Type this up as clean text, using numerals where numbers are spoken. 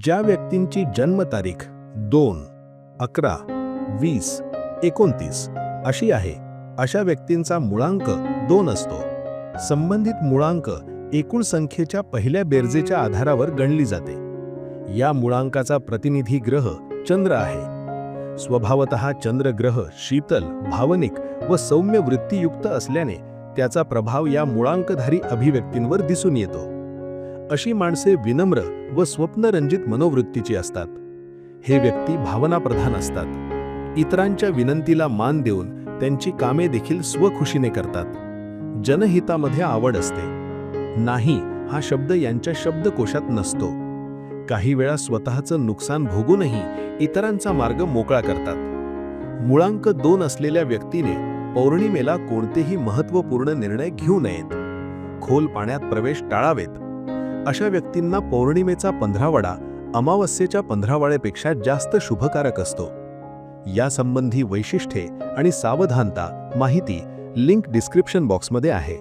ज्या व्यक्तींची जन्मतारीख 2, 11, 20, 29 अशी आहे, अशा व्यक्तींचा मुळांक 2 असतो. संबंधित मुळांक एकूण संख्येच्या पहिल्या बेरजेच्या आधारावर गणली जाते. या मुळांकाचा प्रतिनिधी ग्रह चंद्र आहे. स्वभावतः चंद्र ग्रह शीतल, भावनिक व सौम्य वृत्तीयुक्त असल्याने त्याचा प्रभाव या मुळांकधारी अभिव्यक्तींवर दिसून येतो. अशी माणसे विनम्र व स्वप्नरंजित मनोवृत्तीची असतात. हे व्यक्ती भावनाप्रधान असतात. इतरांच्या विनंतीला मान देऊन त्यांची कामे देखील स्वखुशीने करतात. जनहितामध्ये आवड असते. नाही हा शब्द यांच्या शब्दकोशात नसतो. काही वेळा स्वतःचं नुकसान भोगूनही इतरांचा मार्ग मोकळा करतात. मुळांक 2 असलेल्या व्यक्तीने पौर्णिमेला कोणतेही महत्त्वपूर्ण निर्णय घेऊ नयेत. खोल पाण्यात प्रवेश टाळावेत. अशा व्यक्तींना पौर्णिमेचा 15वाडा अमावस्येच्या 15वाड्यापेक्षा जास्त शुभकारक असतो. यासंबंधी वैशिष्ट्ये आणि सावधानता माहिती लिंक डिस्क्रिप्शन बॉक्समध्ये आहे.